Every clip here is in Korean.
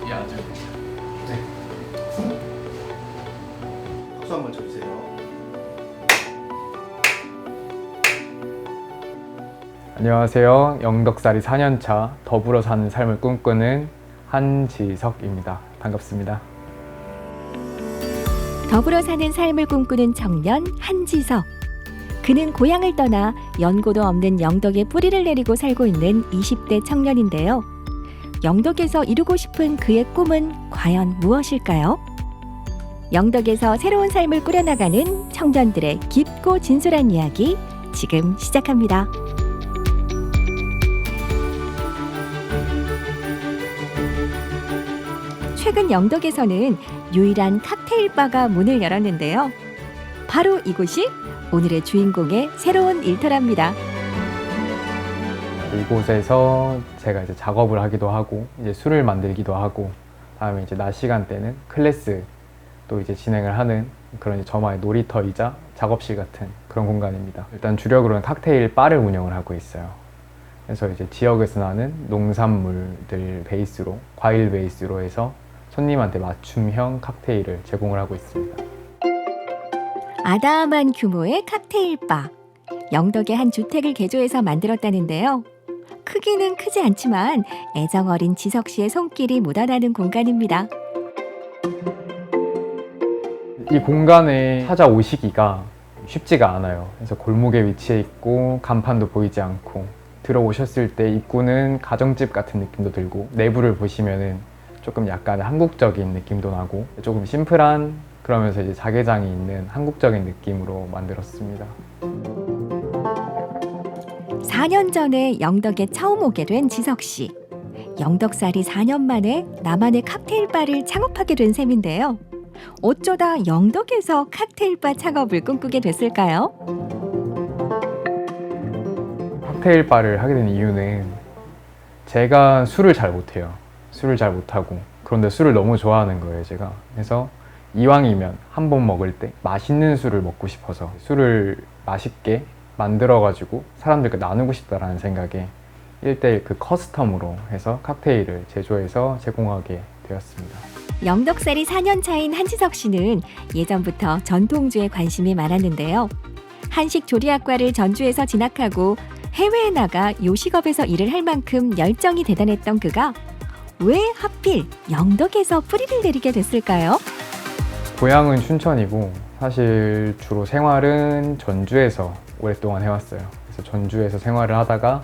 야죠. 네. 박수 한번 쳐주세요. 안녕하세요. 영덕살이 4년차 더불어 사는 삶을 꿈꾸는 한지석입니다. 반갑습니다. 더불어 사는 삶을 꿈꾸는 청년 한지석. 그는 고향을 떠나 연고도 없는 영덕에 뿌리를 내리고 살고 있는 20대 청년인데요. 영덕에서 이루고 싶은 그의 꿈은 과연 무엇일까요? 영덕에서 새로운 삶을 꾸려나가는 청년들의 깊고 진솔한 이야기 지금 시작합니다. 최근 영덕에서는 유일한 칵테일 바가 문을 열었는데요. 바로 이곳이 오늘의 주인공의 새로운 일터랍니다. 이곳에서 제가 이제 작업을 하기도 하고 이제 술을 만들기도 하고 다음에 이제 낮 시간대는 클래스 또 이제 진행을 하는 그런 저만의 놀이터이자 작업실 같은 그런 공간입니다. 일단 주력으로는 칵테일 바를 운영을 하고 있어요. 그래서 이제 지역에서 나는 농산물들 베이스로 과일 베이스로 해서 손님한테 맞춤형 칵테일을 제공을 하고 있습니다. 아담한 규모의 칵테일 바. 영덕의 한 주택을 개조해서 만들었다는데요. 크기는 크지 않지만 애정 어린 지석 씨의 손길이 묻어나는 공간입니다. 이 공간에 찾아오시기가 쉽지가 않아요. 그래서 골목에 위치해 있고 간판도 보이지 않고 들어오셨을 때 입구는 가정집 같은 느낌도 들고 내부를 보시면은 조금 약간 한국적인 느낌도 나고 조금 심플한 그러면서 이제 자개장이 있는 한국적인 느낌으로 만들었습니다. 4년 전에 영덕에 처음 오게 된 지석 씨. 영덕살이 4년 만에 나만의 칵테일 바를 창업하게 된 셈인데요. 어쩌다 영덕에서 칵테일 바 창업을 꿈꾸게 됐을까요? 칵테일 바를 하게 된 이유는 제가 술을 잘 못해요. 술을 잘 못하고 그런데 술을 너무 좋아하는 거예요, 제가. 그래서 이왕이면 한 번 먹을 때 맛있는 술을 먹고 싶어서 술을 맛있게 만들어가지고 사람들과 나누고 싶다라는 생각에 1대1 그 커스텀으로 해서 칵테일을 제조해서 제공하게 되었습니다. 영덕살이 4년 차인 한지석 씨는 예전부터 전통주에 관심이 많았는데요. 한식 조리학과를 전주에서 진학하고 해외에 나가 요식업에서 일을 할 만큼 열정이 대단했던 그가 왜 하필 영덕에서 뿌리를 내리게 됐을까요? 고향은 춘천이고 사실 주로 생활은 전주에서 오랫동안 해왔어요. 그래서 전주에서 생활을 하다가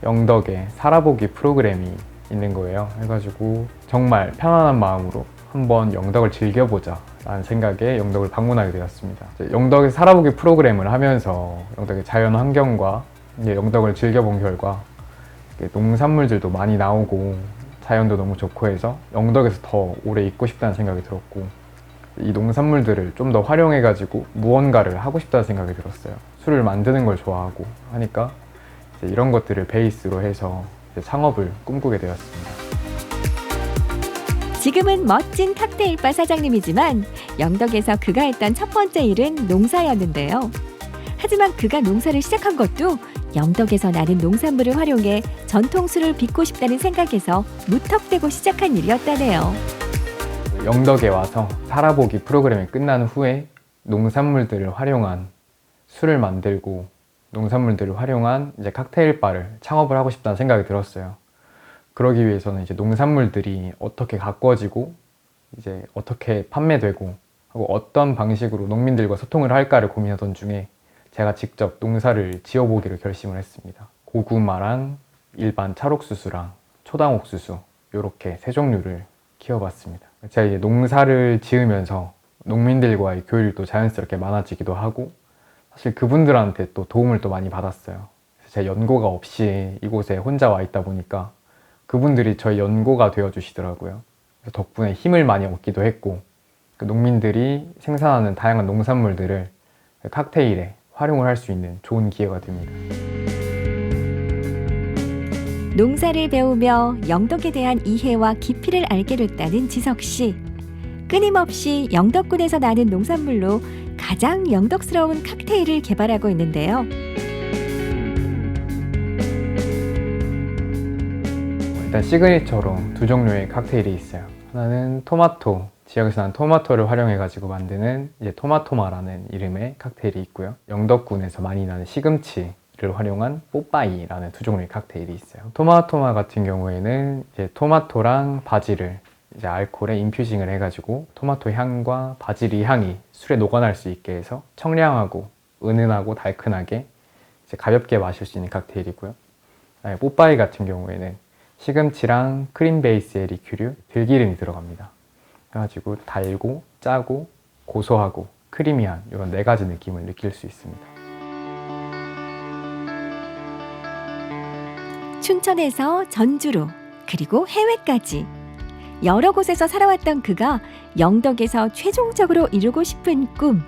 영덕에 살아보기 프로그램이 있는 거예요. 해가지고 정말 편안한 마음으로 한번 영덕을 즐겨보자 라는 생각에 영덕을 방문하게 되었습니다. 영덕에 살아보기 프로그램을 하면서 영덕의 자연 환경과 영덕을 즐겨본 결과 농산물들도 많이 나오고 자연도 너무 좋고 해서 영덕에서 더 오래 있고 싶다는 생각이 들었고 이 농산물들을 좀 더 활용해가지고 무언가를 하고 싶다는 생각이 들었어요. 술을 만드는 걸 좋아하고 하니까 이제 이런 것들을 베이스로 해서 이제 창업을 꿈꾸게 되었습니다. 지금은 멋진 칵테일바 사장님이지만 영덕에서 그가 했던 첫 번째 일은 농사였는데요. 하지만 그가 농사를 시작한 것도 영덕에서 나는 농산물을 활용해 전통술을 빚고 싶다는 생각에서 무턱대고 시작한 일이었다네요. 영덕에 와서 살아보기 프로그램이 끝난 후에 농산물들을 활용한 술을 만들고 농산물들을 활용한 이제 칵테일 바를 창업을 하고 싶다는 생각이 들었어요. 그러기 위해서는 이제 농산물들이 어떻게 가꿔지고 이제 어떻게 판매되고 하고 어떤 방식으로 농민들과 소통을 할까를 고민하던 중에 제가 직접 농사를 지어보기로 결심을 했습니다. 고구마랑 일반 찰옥수수랑 초당옥수수 이렇게 세 종류를 키워봤습니다. 제가 이제 농사를 지으면서 농민들과의 교류도 자연스럽게 많아지기도 하고 사실 그분들한테 또 도움을 또 많이 받았어요. 그래서 제 연고가 없이 이곳에 혼자 와 있다 보니까 그분들이 저희 연고가 되어주시더라고요. 그래서 덕분에 힘을 많이 얻기도 했고 그 농민들이 생산하는 다양한 농산물들을 칵테일에 활용을 할 수 있는 좋은 기회가 됩니다. 농사를 배우며 영덕에 대한 이해와 깊이를 알게 됐다는 지석 씨. 끊임없이 영덕군에서 나는 농산물로 가장 영덕스러운 칵테일을 개발하고 있는데요. 일단 시그니처로 두 종류의 칵테일이 있어요. 하나는 토마토, 지역에서 난 토마토를 활용해가지고 만드는 이제 토마토마라는 이름의 칵테일이 있고요. 영덕군에서 많이 나는 시금치를 활용한 뽀빠이라는 두 종류의 칵테일이 있어요. 토마토마 같은 경우에는 이제 토마토랑 바질을 이제 알코올에 인퓨징을 해가지고 토마토 향과 바질의 향이 술에 녹아날 수 있게 해서 청량하고 은은하고 달큰하게 이제 가볍게 마실 수 있는 칵테일이고요. 뽀빠이 같은 경우에는 시금치랑 크림 베이스의 리큐류, 들기름이 들어갑니다. 그래가지고 달고 짜고 고소하고 크리미한 이런 4가지 느낌을 느낄 수 있습니다. 춘천에서 전주로 그리고 해외까지 여러 곳에서 살아왔던 그가 영덕에서 최종적으로 이루고 싶은 꿈,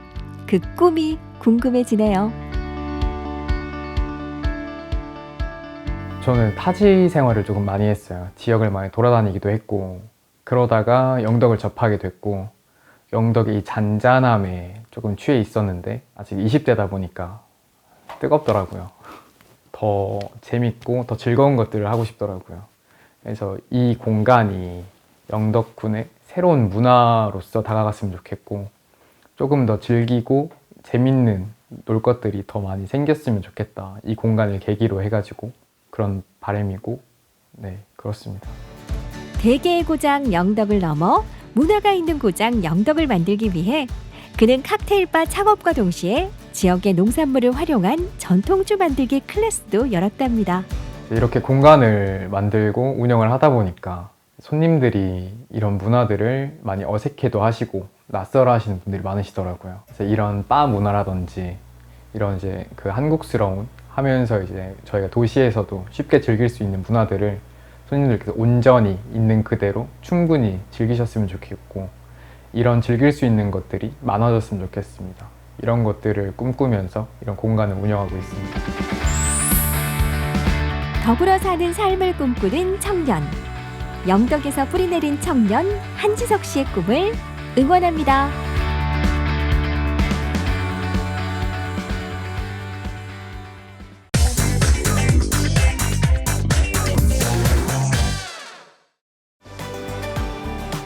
그 꿈이 궁금해지네요. 저는 타지 생활을 조금 많이 했어요. 지역을 많이 돌아다니기도 했고 그러다가 영덕을 접하게 됐고 영덕의 이 잔잔함에 조금 취해 있었는데 아직 20대다 보니까 뜨겁더라고요. 더 재밌고 더 즐거운 것들을 하고 싶더라고요. 그래서 이 공간이 영덕군의 새로운 문화로서 다가갔으면 좋겠고 조금 더 즐기고 재밌는 놀 것들이 더 많이 생겼으면 좋겠다. 이 공간을 계기로 해가지고 그런 바람이고 네, 그렇습니다. 대게의 고장 영덕을 넘어 문화가 있는 고장 영덕을 만들기 위해 그는 칵테일바 창업과 동시에 지역의 농산물을 활용한 전통주 만들기 클래스도 열었답니다. 이렇게 공간을 만들고 운영을 하다 보니까 손님들이 이런 문화들을 많이 어색해도 하시고 낯설어 하시는 분들이 많으시더라고요. 그래서 이런 바 문화라든지 이런 이제 그 한국스러운 하면서 이제 저희가 도시에서도 쉽게 즐길 수 있는 문화들을 손님들께서 온전히 있는 그대로 충분히 즐기셨으면 좋겠고 이런 즐길 수 있는 것들이 많아졌으면 좋겠습니다. 이런 것들을 꿈꾸면서 이런 공간을 운영하고 있습니다. 더불어 사는 삶을 꿈꾸는 청년, 영덕에서 뿌리내린 청년 한지석 씨의 꿈을 응원합니다.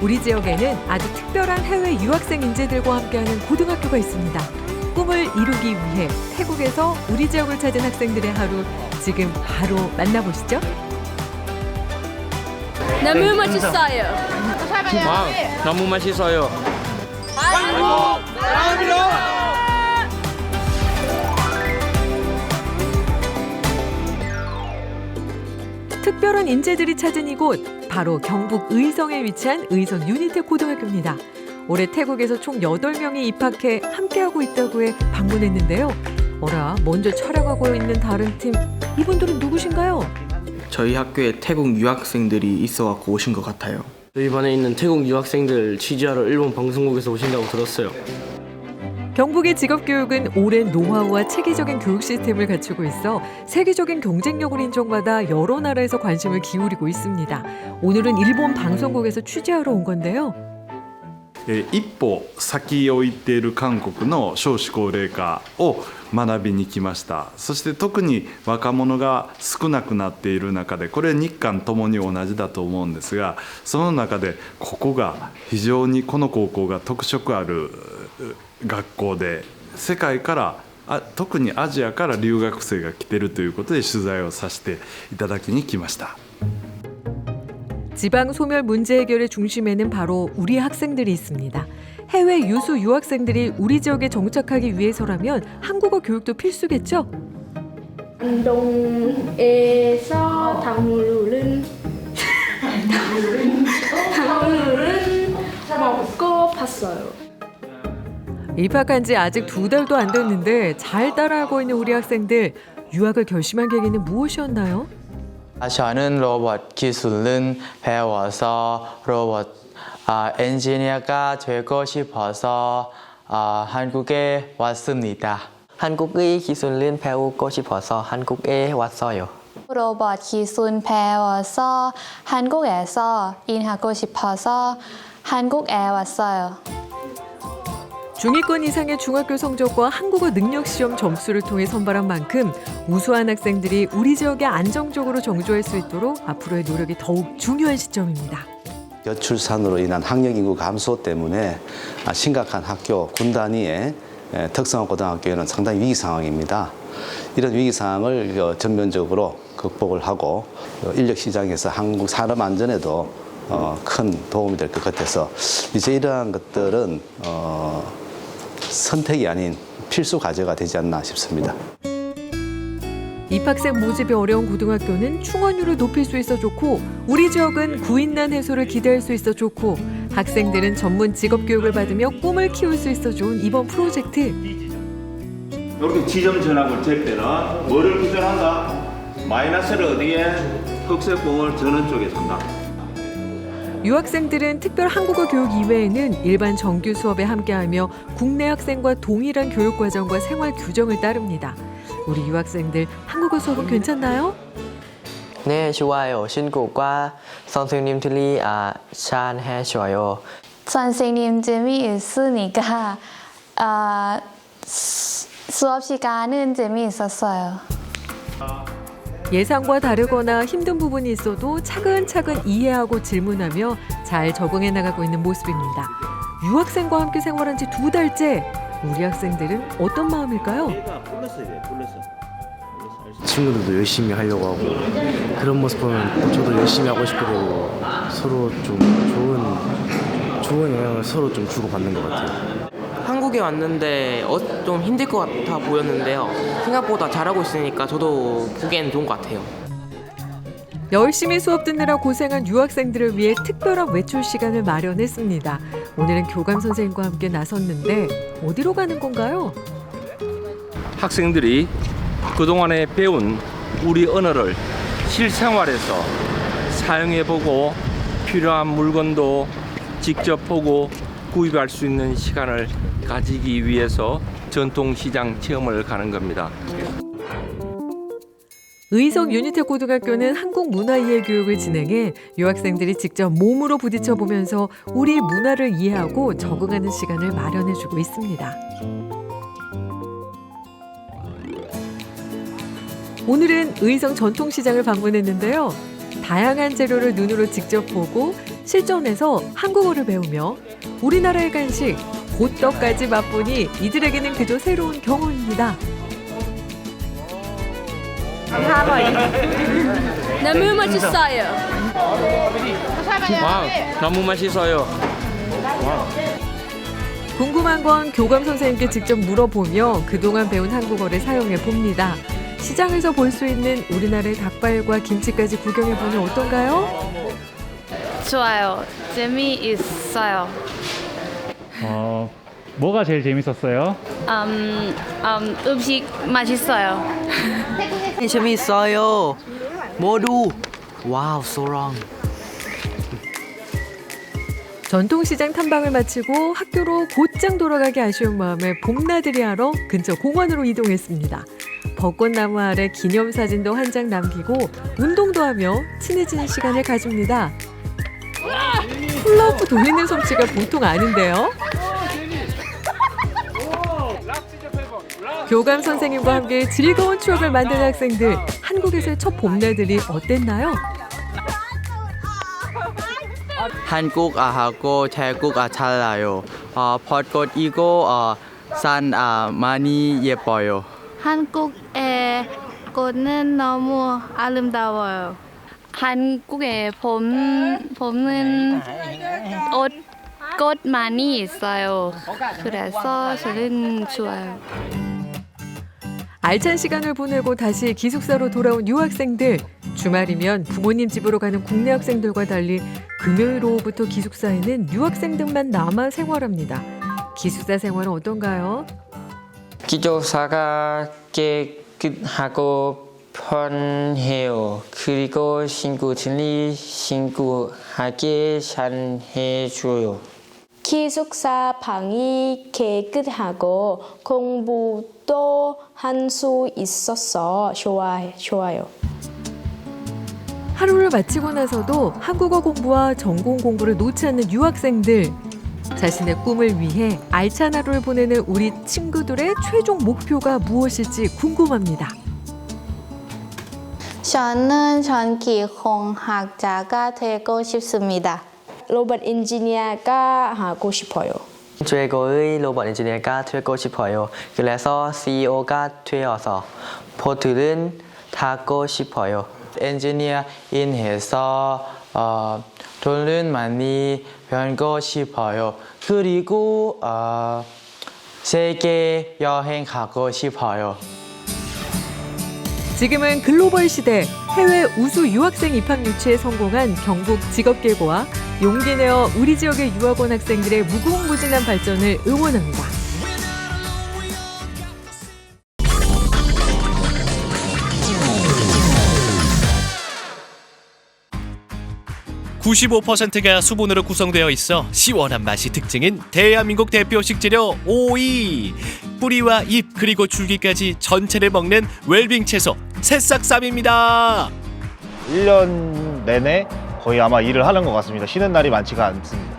우리 지역에는 아주 특별한 해외 유학생 인재들과 함께하는 고등학교가 있습니다. 꿈을 이루기 위해 태국에서 우리 지역을 찾은 학생들의 하루 지금 바로 만나보시죠. 너무 맛있어요. 와, 너무 맛있어요. 특별한 인재들이 찾은 이곳 바로 경북 의성에 위치한 의성 유니텍 고등학교입니다. 올해 태국에서 총 8명이 입학해 함께하고 있다고 해 방문했는데요. 어라, 먼저 촬영하고 있는 다른 팀, 이분들은 누구신가요? 저희 학교에 태국 유학생들이 있어갖고 오신 것 같아요. 저희 반에 있는 태국 유학생들 취재하러 일본 방송국에서 오신다고 들었어요. 경북의 직업교육은 오랜 노하우와 체계적인 교육 시스템을 갖추고 있어 세계적인 경쟁력을 인정받아 여러 나라에서 관심을 기울이고 있습니다. 오늘은 일본 방송국에서 취재하러 온 건데요. 一歩先を行っている韓国の少子高齢化を学びに来ました。そして特に若者が少なくなっている中で、これ日韓ともに同じだと思うんですが、その中でここが非常にこの高校が特色ある学校で、世界から特にアジアから留学生が来ているということで取材をさせていただきに来ました。 지방 소멸 문제 해결의 중심에는 바로 우리 학생들이 있습니다. 해외 유수 유학생들이 우리 지역에 정착하기 위해서라면 한국어 교육도 필수겠죠? 안동에서 당물은 먹고 봤어요. 입학한 지 아직 2달도 안 됐는데 잘 따라하고 있는 우리 학생들, 유학을 결심한 계기는 무엇이었나요? 저는 로봇 기술을 배워서 로봇 엔지니어가 되고 싶어서 한국에 왔습니다. 한국의 기술을 배우고 싶어서 한국에 왔어요. 로봇 기술 배워서 한국에서 일하고 싶어서 한국에 왔어요. 중위권 이상의 중학교 성적과 한국어 능력 시험 점수를 통해 선발한 만큼 우수한 학생들이 우리 지역에 안정적으로 정주할 수 있도록 앞으로의 노력이 더욱 중요한 시점입니다. 저출산으로 인한 학령 인구 감소 때문에 심각한 학교 군 단위의 특성화 고등학교에는 상당히 위기 상황입니다. 이런 위기 상황을 전면적으로 극복을 하고 인력 시장에서 한국 산업 안전에도 큰 도움이 될 것 같아서 이제 이러한 것들은 선택이 아닌 필수 과제가 되지 않나 싶습니다. 입학생 모집이 어려운 고등학교는 충원율을 높일 수 있어 좋고 우리 지역은 구인난 해소를 기대할 수 있어 좋고 학생들은 전문 직업 교육을 받으며 꿈을 키울 수 있어 좋은 이번 프로젝트. 이렇게 지점 전압을 잴 때는 뭐를 기준한다? 마이너스를 어디에? 흑색공을 저는 쪽에 산다. 유학생들은 특별 한국어 교육 이외에는 일반 정규 수업에 함께하며 국내 학생과 동일한 교육 과정과 생활 규정을 따릅니다. 우리 유학생들 한국어 수업은 괜찮나요? 네, 좋아요. 친구과 선생님들이 잘해줘요. 선생님들이 있으니까 수업 시간은 재미있었어요. 예상과 다르거나 힘든 부분이 있어도 차근차근 이해하고 질문하며 잘 적응해 나가고 있는 모습입니다. 유학생과 함께 생활한 지 2달째. 우리 학생들은 어떤 마음일까요? 친구들도 열심히 하려고 하고 그런 모습 보면 저도 열심히 하고 싶게 되고 서로 좀 좋은 영향을 서로 좀 주고받는 것 같아요. 한국에 왔는데 좀 힘들 것 같아 보였는데요. 생각보다 잘하고 있으니까 저도 보기엔 좋은 것 같아요. 열심히 수업 듣느라 고생한 유학생들을 위해 특별한 외출 시간을 마련했습니다. 오늘은 교감 선생님과 함께 나섰는데 어디로 가는 건가요? 학생들이 그동안에 배운 우리 언어를 실생활에서 사용해보고 필요한 물건도 직접 보고 구입할 수 있는 시간을 가지기 위해서 전통시장 체험을 가는 겁니다. 의성 유니텍 고등학교는 한국 문화 이해 교육을 진행해 유학생들이 직접 몸으로 부딪혀 보면서 우리 문화를 이해하고 적응하는 시간을 마련해주고 있습니다. 오늘은 의성 전통시장을 방문했는데요. 다양한 재료를 눈으로 직접 보고 실전에서 한국어를 배우며 우리나라의 간식, 호떡까지 맛보니 이들에게는 그저 새로운 경험입니다. 너무 맛있어요. 와, 너무 맛있어요. 궁금한 건 교감 선생님께 직접 물어보며 그동안 배운 한국어를 사용해 봅니다. 시장에서 볼 수 있는 우리나라의 닭발과 김치까지 구경해보니 어떤가요? 좋아요. 재미있어요. 뭐가 제일 재밌었어요? 음식 맛있어요. 재미있어요. 모두. 와우, so wrong. 전통시장 탐방을 마치고 학교로 곧장 돌아가기 아쉬운 마음에 봄나들이 하러 근처 공원으로 이동했습니다. 벚꽃나무 아래 기념사진도 한 장 남기고 운동도 하며 친해지는 시간을 가집니다. 훌라후프 돌리는 솜씨가 보통 아닌데요. 교감 선생님과 함께 즐거운 추억을 만드는 학생들. 한국에서의 첫 봄나들이 어땠나요? 한국하고 태국 달라요. 벚꽃이고 산 많이 예뻐요. 한국의 꽃은 너무 아름다워요. 한국의 봄은 꽃 많이 있어요. 그래서 저는 좋아요. 알찬 시간을 보내고 다시 기숙사로 돌아온 유학생들. 주말이면 부모님 집으로 가는 국내 학생들과 달리 금요일 오후부터 기숙사에는 유학생들만 남아 생활합니다. 기숙사 생활은 어떤가요? 기숙사가 깨끗하고 편해요. 그리고 친구들이 친구하게 잘해줘요. 기숙사 방이 깨끗하고 공부도 할 수 있어서 좋아요. 하루를 마치고 나서도 한국어 공부와 전공 공부를 놓지 않는 유학생들. 자신의 꿈을 위해 알찬 하루를 보내는 우리 친구들의 최종 목표가 무엇일지 궁금합니다. 저는 전기공학자가 되고 싶습니다. 로봇 인지니어가 하고 싶어요. 최고의 로봇 엔지니어가 되고 싶어요. 그래서 CEO가 되어서 포트를 타고 싶어요. 엔지니어인 해서 돈을 많이 벌고 싶어요. 그리고 세계 여행 가고 싶어요. 지금은 글로벌 시대 해외 우수 유학생 입학 유치에 성공한 경북 직업계고와 용기 내어 우리 지역의 유학원 학생들의 무궁무진한 발전을 응원합니다. (95%가) 수분으로 구성되어 있어 시원한 맛이 특징인 대한민국 대표 식재료 오이. 뿌리와 잎 그리고 줄기까지 전체를 먹는 웰빙 채소 새싹쌈입니다. 1년 내내 거의 아마 일을 하는 것 같습니다. 쉬는 날이 많지가 않습니다.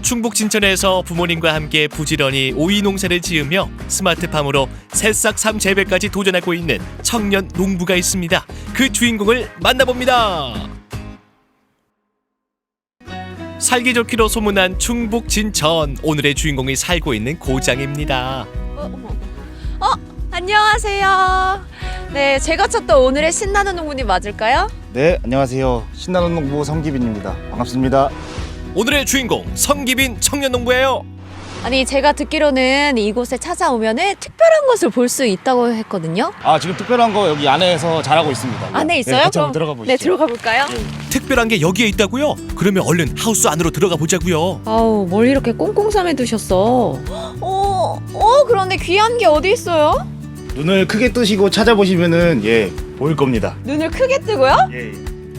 충북 진천에서 부모님과 함께 부지런히 오이 농사를 지으며 스마트팜으로 새싹쌈 재배까지 도전하고 있는 청년 농부가 있습니다. 그 주인공을 만나봅니다. 살기 좋기로 소문난 충북 진천, 오늘의 주인공이 살고 있는 고장입니다. 안녕하세요. 네, 제가 찾던 오늘의 신나는 농부님 맞을까요? 네, 안녕하세요. 신나는 농부 성기빈입니다. 반갑습니다. 오늘의 주인공 성기빈 청년 농부예요. 아니, 제가 듣기로는 이곳에 찾아오면은 특별한 것을 볼 수 있다고 했거든요. 아, 지금 특별한 거 여기 안에서 잘하고 있습니다. 안에 있어요? 네, 같이 그럼 한번 들어가 보시죠. 네, 들어가 볼까요? 특별한 게 여기에 있다고요? 그러면 얼른 하우스 안으로 들어가 보자고요. 아우, 뭘 이렇게 꽁꽁 싸매 두셨어? 그런데 귀한 게 어디 있어요? 눈을 크게 뜨시고 찾아보시면은 보일 겁니다. 눈을 크게 뜨고요? 예.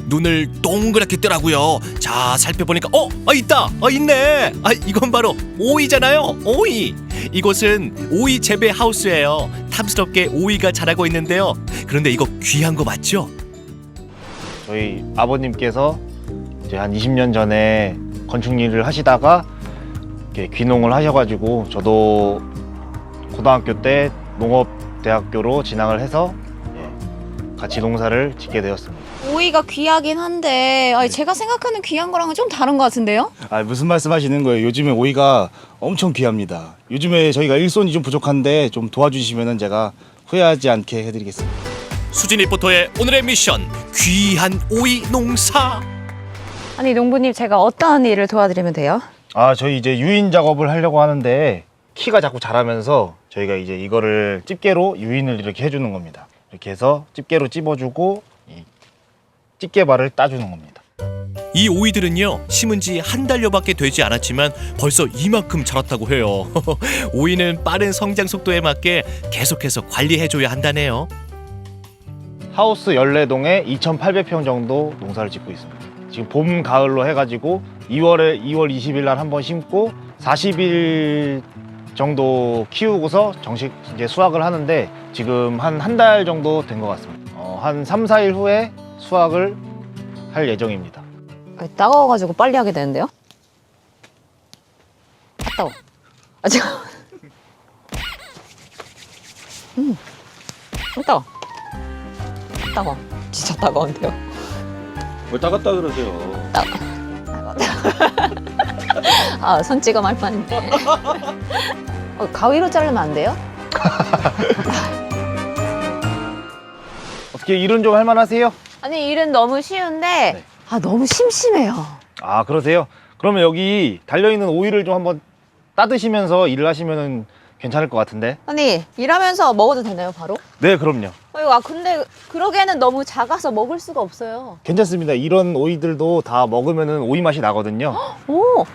눈을 동그랗게 뜨라고요. 자, 살펴보니까 있다. 있네. 이건 바로 오이잖아요. 오이. 이곳은 오이 재배 하우스예요. 탐스럽게 오이가 자라고 있는데요. 그런데 이거 귀한 거 맞죠? 저희 아버님께서 이제 한 20년 전에 건축 일을 하시다가 이렇게 귀농을 하셔가지고 저도 고등학교 때 농업대학교로 진학을 해서 같이 농사를 짓게 되었습니다. 오이가 귀하긴 한데 제가 생각하는 귀한 거랑은 좀 다른 것 같은데요? 무슨 말씀 하시는 거예요? 요즘에 오이가 엄청 귀합니다. 요즘에 저희가 일손이 좀 부족한데 좀 도와주시면 제가 후회하지 않게 해드리겠습니다. 수진 리포터의 오늘의 미션, 귀한 오이 농사. 아니, 농부님, 제가 어떤 일을 도와드리면 돼요? 저희 이제 유인 작업을 하려고 하는데 키가 자꾸 자라면서 저희가 이제 이거를 집게로 유인을 이렇게 해주는 겁니다. 이렇게 해서 집게로 찝어주고 이 집게발을 따주는 겁니다. 이 오이들은요, 심은 지 한 달여밖에 되지 않았지만 벌써 이만큼 자랐다고 해요. 오이는 빠른 성장 속도에 맞게 계속해서 관리해줘야 한다네요. 하우스 14동에 2,800평 정도 농사를 짓고 있습니다. 지금 봄, 가을로 해가지고 2월 20일 날 한번 심고 40일 정도 키우고서 정식 이제 수확을 하는데 지금 한 달 정도 된 것 같습니다. 한 3, 4일 후에 수확을 할 예정입니다. 따가워가지고 빨리 하게 되는데요? 따가워. 지금. 따가워. 따가워. 진짜 따가운데요? 뭘 따갑다 그러세요? 손 찍어 말 뻔했네. 가위로 자르면 안 돼요? 어떻게 일은 좀 할만하세요? 아니, 일은 너무 쉬운데 너무 심심해요. 그러세요? 그러면 여기 달려있는 오이를 좀 한번 따드시면서 일을 하시면 괜찮을 것 같은데. 아니, 일하면서 먹어도 되나요, 바로? 네, 그럼요. 근데 그러기에는 너무 작아서 먹을 수가 없어요. 괜찮습니다. 이런 오이들도 다 먹으면 오이 맛이 나거든요. 오!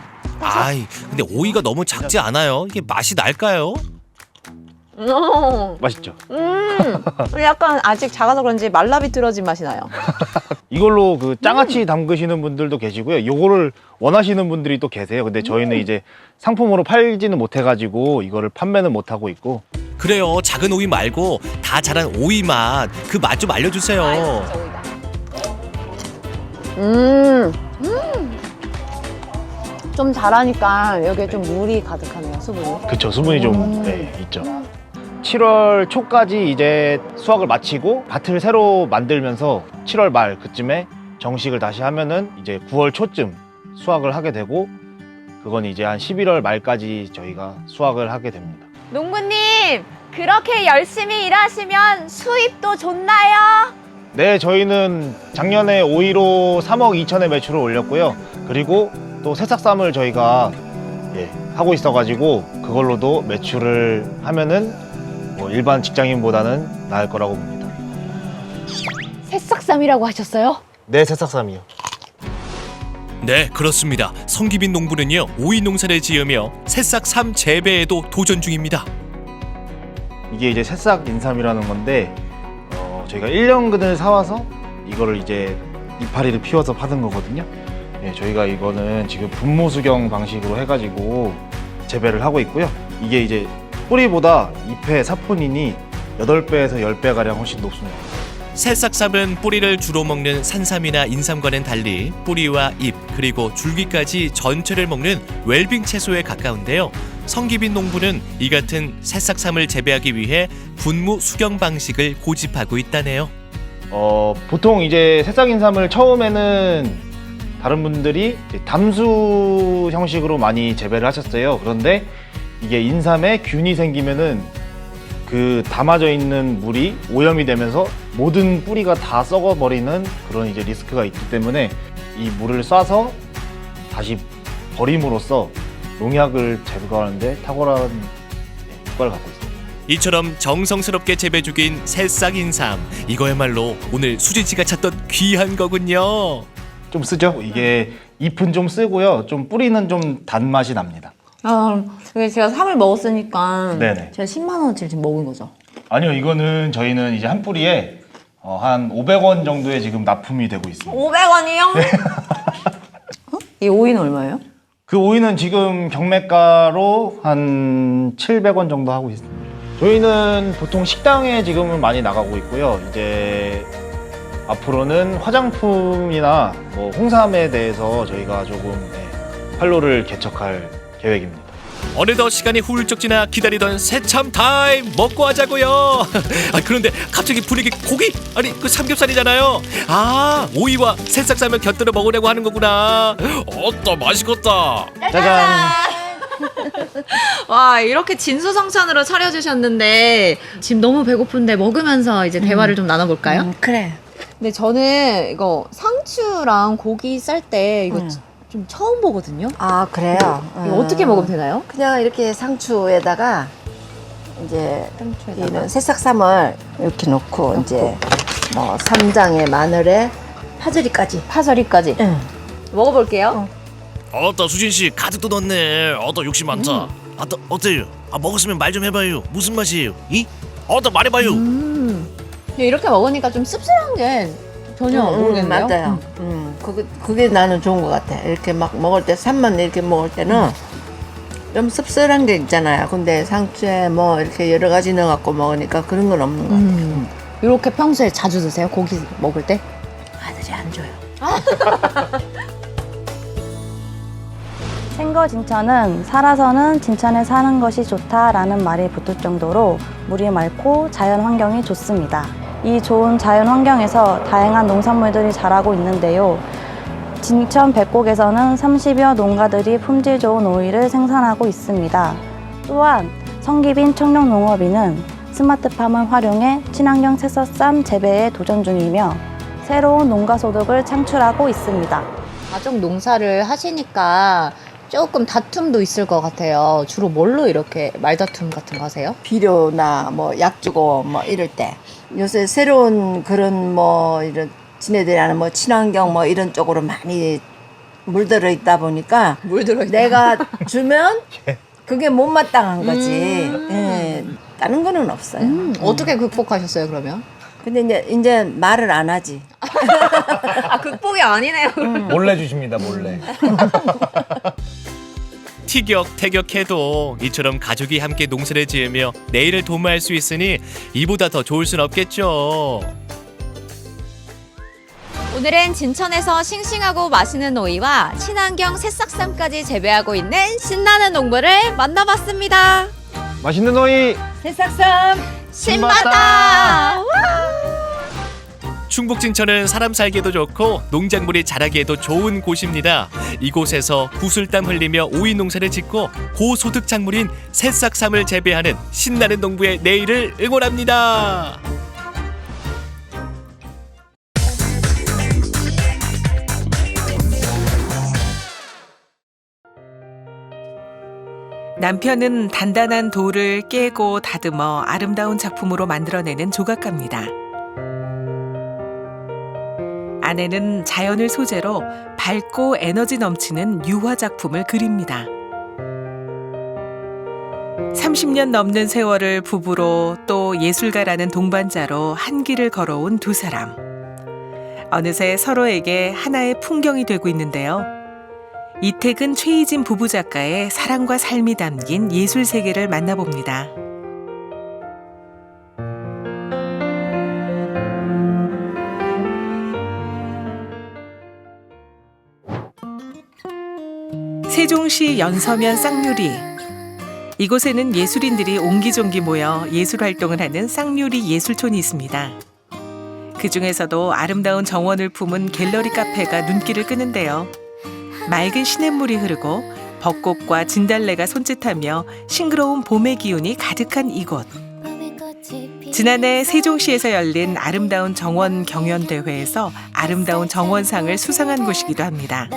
근데 오이가 너무 작지 않아요? 이게 맛이 날까요? 맛있죠? 약간 아직 작아서 그런지 말라비틀어진 맛이 나요. 이걸로 그 장아찌 담그시는 분들도 계시고요. 이거를 원하시는 분들이 또 계세요. 근데 저희는 이제 상품으로 팔지는 못해가지고 이거를 판매는 못하고 있고. 그래요, 작은 오이 말고 다 자란 오이 맛, 그 맛 좀 알려주세요. 좀 자라니까 여기에 좀 물이 가득하네요, 수분이. 그쵸, 수분이 좀 있죠. 7월 초까지 이제 수확을 마치고 밭을 새로 만들면서 7월 말 그쯤에 정식을 다시 하면은 이제 9월 초쯤 수확을 하게 되고 그건 이제 한 11월 말까지 저희가 수확을 하게 됩니다. 농부님, 그렇게 열심히 일하시면 수입도 좋나요? 네, 저희는 작년에 오이로 3억 2천의 매출을 올렸고요. 그리고 또 새싹쌈을 저희가 하고 있어가지고 그걸로도 매출을 하면은 뭐 일반 직장인보다는 나을 거라고 봅니다. 새싹쌈이라고 하셨어요? 네, 새싹쌈이요. 네, 그렇습니다. 성기빈 농부는요, 오이 농사를 지으며 새싹삼 재배에도 도전 중입니다. 이게 이제 새싹 인삼이라는 건데 저희가 1년근을 사와서 이거를 이제 이파리를 피워서 파는 거거든요. 네, 저희가 이거는 지금 분무 수경 방식으로 해가지고 재배를 하고 있고요. 이게 이제 뿌리보다 잎의 사포닌이 8배에서 10배가량 훨씬 높습니다. 새싹삼은 뿌리를 주로 먹는 산삼이나 인삼과는 달리 뿌리와 잎 그리고 줄기까지 전체를 먹는 웰빙 채소에 가까운데요. 성기빈 농부는 이 같은 새싹삼을 재배하기 위해 분무 수경 방식을 고집하고 있다네요. 보통 이제 새싹 인삼을 처음에는 다른 분들이 담수 형식으로 많이 재배를 하셨어요. 그런데 이게 인삼에 균이 생기면은 그 담아져 있는 물이 오염이 되면서 모든 뿌리가 다 썩어버리는 그런 이제 리스크가 있기 때문에 이 물을 쏴서 다시 버림으로써 농약을 제거하는데 탁월한 효과를 갖고 있습니다. 이처럼 정성스럽게 재배 중인 새싹 인삼, 이거야말로 오늘 수진 씨가 찾던 귀한 거군요. 좀 쓰죠? 이게 잎은 좀 쓰고요. 좀 뿌리는 좀 단맛이 납니다. 이게 제가 3을 먹었으니까 네네. 제가 10만 원어치를 지금 먹은 거죠? 아니요, 이거는 저희는 이제 한 뿌리에 한 500원 정도의 지금 납품이 되고 있습니다. 500원이요? 이 오이는 얼마예요? 그 오이는 지금 경매가로 한 700원 정도 하고 있습니다. 저희는 보통 식당에 지금은 많이 나가고 있고요. 이제 앞으로는 화장품이나 뭐 홍삼에 대해서 저희가 조금 판로를 개척할 계획입니다. 어느덧 시간이 훌쩍 지나 기다리던 새참 타임 먹고 하자고요. 그런데 갑자기 분위기 고기? 아니 그 삼겹살이잖아요. 오이와 새싹쌈을 곁들여 먹으려고 하는 거구나. 어따 맛있겠다. 짜잔. 와, 이렇게 진수성찬으로 차려주셨는데 지금 너무 배고픈데 먹으면서 이제 대화를 좀 나눠볼까요? 그래. 근데 저는 이거 상추랑 고기 쌀 때 이거 좀 처음 보거든요. 아, 그래요? 이거 어떻게 먹으면 되나요? 그냥 이렇게 상추에다가 이제 이는 새싹쌈을 이렇게 넣고 이제 뭐 쌈장에 마늘에 파절이까지. 응. 먹어볼게요. 어따 수진 씨 가득 또 넣네. 어따 욕심 많다. 어따 어때요? 먹었으면 말 좀 해봐요. 무슨 맛이에요? 어따 말해봐요. 이렇게 먹으니까 좀 씁쓸한 게 전혀 모르겠네요. 맞아요. 그게 나는 좋은 것 같아. 이렇게 막 먹을 때 쌈만 이렇게 먹을 때는 좀 씁쓸한 게 있잖아요. 근데 상추에 뭐 이렇게 여러 가지 넣어갖고 먹으니까 그런 건 없는 것 같아요. 이렇게 평소에 자주 드세요? 고기 먹을 때? 아들이 안 줘요. 생거 진천은 살아서는 진천에 사는 것이 좋다라는 말이 붙을 정도로 물이 맑고 자연 환경이 좋습니다. 이 좋은 자연 환경에서 다양한 농산물들이 자라고 있는데요. 진천 백곡에서는 30여 농가들이 품질 좋은 오이를 생산하고 있습니다. 또한 성기빈 청년농업인은 스마트팜을 활용해 친환경 새싹쌈 재배에 도전 중이며 새로운 농가 소득을 창출하고 있습니다. 가족 농사를 하시니까 조금 다툼도 있을 것 같아요. 주로 뭘로 이렇게 말다툼 같은 거 하세요? 비료나 뭐 약 주고 뭐 이럴 때 요새 새로운 그런 뭐 이런 지네들이 하는 뭐 친환경 뭐 이런 쪽으로 많이 물들어 있다 보니까 내가 주면 그게 못마땅한 거지. 다른 거는 없어요. 어떻게 극복하셨어요, 그러면? 근데 이제 말을 안 하지. 극복이 아니네요. 몰래 주십니다, 몰래. 티격태격해도 이처럼 가족이 함께 농사를 지으며 내일을 도모할 수 있으니 이보다 더 좋을 순 없겠죠. 오늘은 진천에서 싱싱하고 맛있는 오이와 친환경 새싹쌈까지 재배하고 있는 신나는 농부를 만나봤습니다. 맛있는 오이 새싹쌈 신맛다. 충북진천은 사람 살기에도 좋고 농작물이 자라기에도 좋은 곳입니다. 이곳에서 구슬땀 흘리며 오이 농사를 짓고 고소득 작물인 새싹삼을 재배하는 신나는 농부의 내일을 응원합니다. 남편은 단단한 돌을 깨고 다듬어 아름다운 작품으로 만들어내는 조각가입니다. 아내는 자연을 소재로 밝고 에너지 넘치는 유화 작품을 그립니다. 30년 넘는 세월을 부부로 또 예술가라는 동반자로 한 길을 걸어온 두 사람. 어느새 서로에게 하나의 풍경이 되고 있는데요. 이택은 최희진 부부 작가의 사랑과 삶이 담긴 예술 세계를 만나봅니다. 세종시 연서면 쌍유리. 이곳에는 예술인들이 옹기종기 모여 예술 활동을 하는 쌍유리 예술촌이 있습니다. 그 중에서도 아름다운 정원을 품은 갤러리 카페가 눈길을 끄는데요. 맑은 시냇물이 흐르고 벚꽃과 진달래가 손짓하며 싱그러운 봄의 기운이 가득한 이곳. 지난해 세종시에서 열린 아름다운 정원 경연대회에서 아름다운 정원상을 수상한 곳이기도 합니다.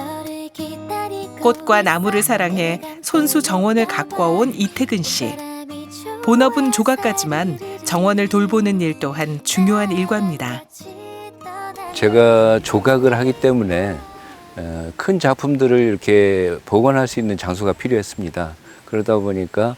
꽃과 나무를 사랑해 손수 정원을 가꿔온 이택은 씨. 본업은 조각가지만 정원을 돌보는 일 또한 중요한 일과입니다. 제가 조각을 하기 때문에 큰 작품들을 이렇게 보관할 수 있는 장소가 필요했습니다. 그러다 보니까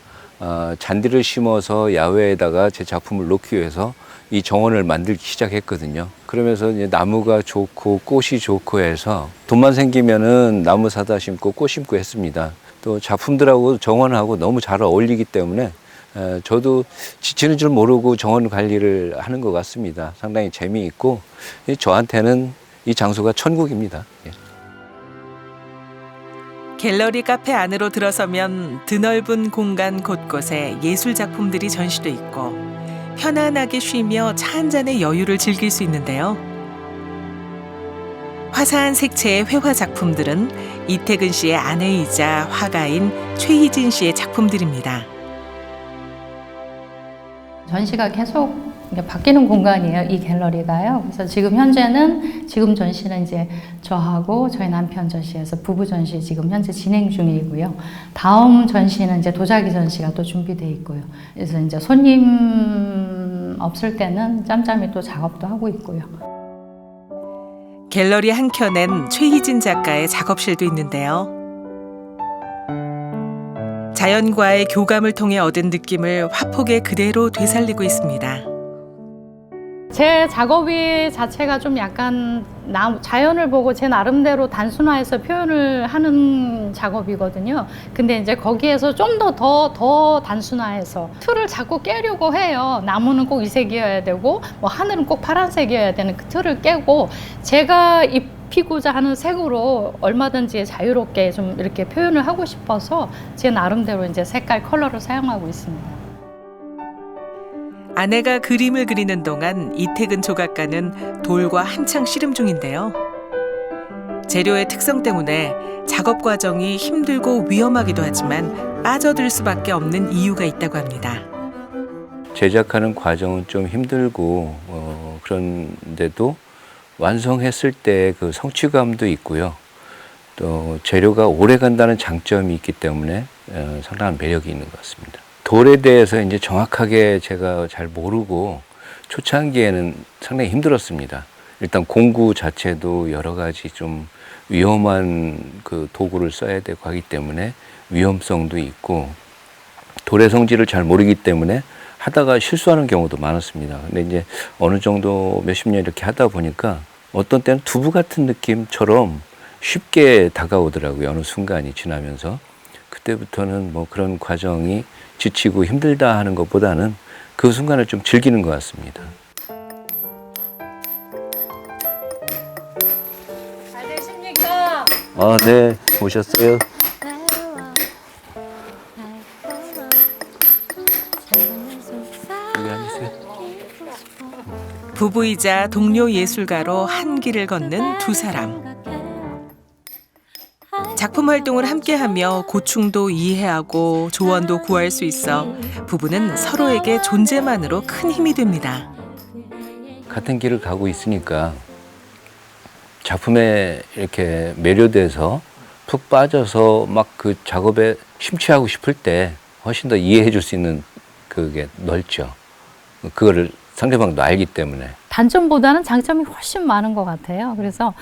잔디를 심어서 야외에다가 제 작품을 놓기 위해서 이 정원을 만들기 시작했거든요. 그러면서 이제 나무가 좋고 꽃이 좋고 해서 돈만 생기면은 나무 사다 심고 꽃 심고 했습니다. 또 작품들하고 정원하고 너무 잘 어울리기 때문에 저도 지치는 줄 모르고 정원 관리를 하는 것 같습니다. 상당히 재미있고 저한테는 이 장소가 천국입니다. 갤러리 카페 안으로 들어서면 드넓은 공간 곳곳에 예술 작품들이 전시돼 있고 편안하게 쉬며 차 한 잔의 여유를 즐길 수 있는데요. 화사한 색채의 회화 작품들은 이택은 씨의 아내이자 화가인 최희진 씨의 작품들입니다. 전시가 계속 바뀌는 공간이에요, 이 갤러리가요. 그래서 지금 전시는 이제 저하고 저희 남편 전시에서 부부 전시 지금 현재 진행 중이고요. 다음 전시는 이제 도자기 전시가 또 준비되어 있고요. 그래서 이제 손님 없을 때는 짬짬이 또 작업도 하고 있고요. 갤러리 한켠엔 최희진 작가의 작업실도 있는데요. 자연과의 교감을 통해 얻은 느낌을 화폭에 그대로 되살리고 있습니다. 제 작업이 자체가 좀 약간 자연을 보고 제 나름대로 단순화해서 표현을 하는 작업이거든요. 근데 이제 거기에서 좀 더 단순화해서 틀을 자꾸 깨려고 해요. 나무는 꼭 이 색이어야 되고 뭐 하늘은 꼭 파란색이어야 되는 그 틀을 깨고 제가 입히고자 하는 색으로 얼마든지 자유롭게 좀 이렇게 표현을 하고 싶어서 제 나름대로 이제 색깔 컬러를 사용하고 있습니다. 아내가 그림을 그리는 동안 이택은 조각가는 돌과 한창 씨름 중인데요. 재료의 특성 때문에 작업 과정이 힘들고 위험하기도 하지만 빠져들 수밖에 없는 이유가 있다고 합니다. 제작하는 과정은 좀 힘들고 그런데도 완성했을 때 그 성취감도 있고요. 또 재료가 오래 간다는 장점이 있기 때문에 상당한 매력이 있는 것 같습니다. 돌에 대해서 이제 정확하게 제가 잘 모르고 초창기에는 상당히 힘들었습니다. 일단 공구 자체도 여러 가지 좀 위험한 그 도구를 써야 되고 하기 때문에 위험성도 있고 돌의 성질을 잘 모르기 때문에 하다가 실수하는 경우도 많았습니다. 근데 이제 어느 정도 몇십 년 이렇게 하다 보니까 어떤 때는 두부 같은 느낌처럼 쉽게 다가오더라고요. 어느 순간이 지나면서. 그때부터는 뭐 그런 과정이 지치고 힘들다 하는 것보다는 그 순간을 좀 즐기는 것 같습니다. 잘 되십니까? 네, 오셨어요. 여기 앉으세요. 부부이자 동료 예술가로 한 길을 걷는 두 사람. 작품 활동을 함께하며 고충도 이해하고 조언도 구할 수 있어 부부는 서로에게 존재만으로 큰 힘이 됩니다. 같은 길을 가고 있으니까 작품에 이렇게 매료돼서 푹 빠져서 막 그 작업에 심취하고 싶을 때 훨씬 더 이해해 줄 수 있는 그게 넓죠. 그거를 상대방도 알기 때문에. 단점보다는 장점이 훨씬 많은 것 같아요. 그래서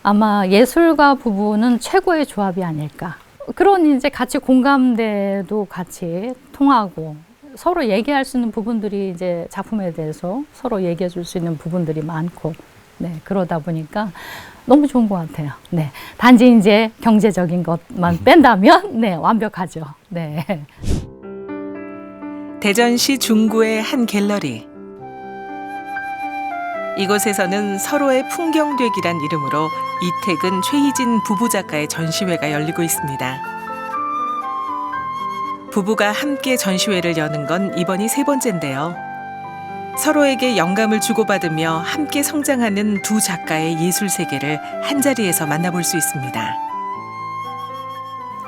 아마 예술가 부부는 최고의 조합이 아닐까. 그런 이제 같이 공감대도 같이 통하고 서로 얘기할 수 있는 부분들이 이제 작품에 대해서 서로 얘기해 줄 수 있는 부분들이 많고, 네, 그러다 보니까 너무 좋은 것 같아요. 네. 단지 이제 경제적인 것만 뺀다면, 네, 완벽하죠. 네. 대전시 중구의 한 갤러리. 이곳에서는 서로의 풍경되기란 이름으로 이태근, 최희진 부부 작가의 전시회가 열리고 있습니다. 부부가 함께 전시회를 여는 건 이번이 3번째인데요. 서로에게 영감을 주고받으며 함께 성장하는 두 작가의 예술 세계를 한자리에서 만나볼 수 있습니다.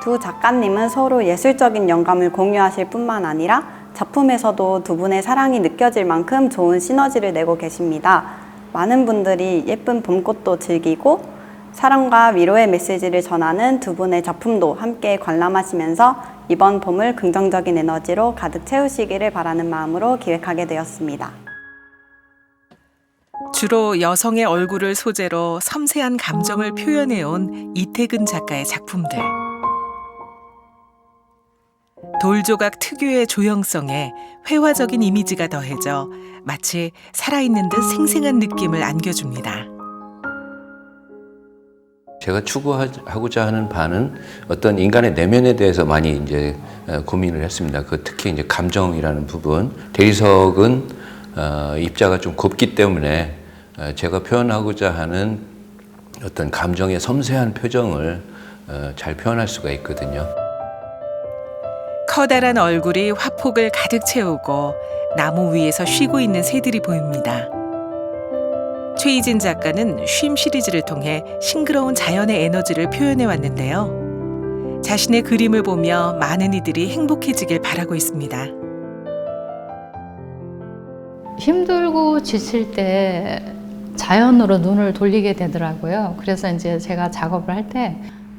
두 작가님은 서로 예술적인 영감을 공유하실 뿐만 아니라 작품에서도 두 분의 사랑이 느껴질 만큼 좋은 시너지를 내고 계십니다. 많은 분들이 예쁜 봄꽃도 즐기고 사랑과 위로의 메시지를 전하는 두 분의 작품도 함께 관람하시면서 이번 봄을 긍정적인 에너지로 가득 채우시기를 바라는 마음으로 기획하게 되었습니다. 주로 여성의 얼굴을 소재로 섬세한 감정을 표현해온 이태근 작가의 작품들. 돌조각 특유의 조형성에 회화적인 이미지가 더해져 마치 살아있는 듯 생생한 느낌을 안겨줍니다. 제가 추구하고자 하는 바는 어떤 인간의 내면에 대해서 많이 이제 고민을 했습니다. 그 특히 이제 감정이라는 부분. 대리석은 입자가 좀 곱기 때문에 제가 표현하고자 하는 어떤 감정의 섬세한 표정을 잘 표현할 수가 있거든요. 커다란 얼굴이 화폭을 가득 채우고 나무 위에서 쉬고 있는 새들이 보입니다. 최희진 작가는 쉼 시리즈를 통해 싱그러운 자연의 에너지를 표현해 왔는데요. 자신의 그림을 보며 많은 이들이 행복해지길 바라고 있습니다. 힘들고 지칠 때 자연으로 눈을 돌리게 되더라고요. 그래서 이제 제가 작업을 할 때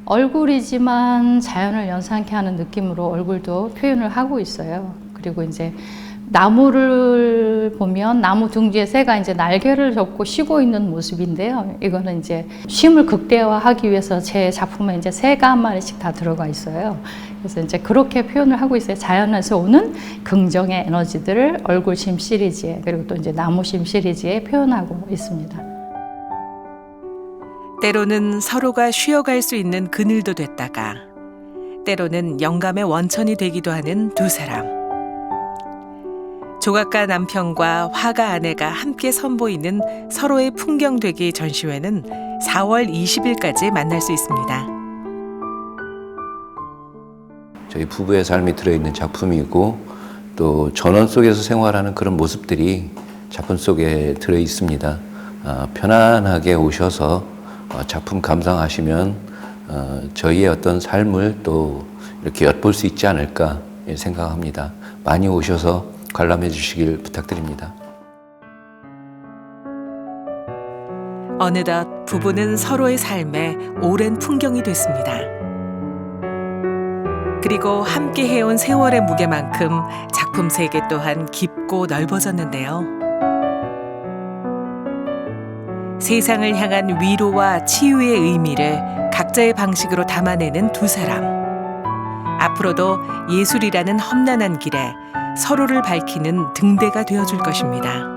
얼굴이지만 자연을 연상케 하는 느낌으로 얼굴도 표현을 하고 있어요. 그리고 이제 나무를 보면 나무 둥지에 새가 이제 날개를 접고 쉬고 있는 모습인데요. 이거는 이제 쉼을 극대화하기 위해서 제 작품에 이제 새가 한 마리씩 다 들어가 있어요. 그래서 이제 그렇게 표현을 하고 있어요. 자연에서 오는 긍정의 에너지들을 얼굴 쉼 시리즈에 그리고 또 이제 나무 쉼 시리즈에 표현하고 있습니다. 때로는 서로가 쉬어갈 수 있는 그늘도 됐다가 때로는 영감의 원천이 되기도 하는 두 사람. 조각가 남편과 화가 아내가 함께 선보이는 서로의 풍경되기 전시회는 4월 20일까지 만날 수 있습니다. 저희 부부의 삶이 들어있는 작품이고 또 전원 속에서 생활하는 그런 모습들이 작품 속에 들어있습니다. 편안하게 오셔서 작품 감상하시면 저희의 어떤 삶을 또 이렇게 엿볼 수 있지 않을까 생각합니다. 많이 오셔서 관람해 주시길 부탁드립니다. 어느덧 부부는 서로의 삶에 오랜 풍경이 됐습니다. 그리고 함께 해온 세월의 무게만큼 작품 세계 또한 깊고 넓어졌는데요. 세상을 향한 위로와 치유의 의미를 각자의 방식으로 담아내는 두 사람. 앞으로도 예술이라는 험난한 길에 서로를 밝히는 등대가 되어줄 것입니다.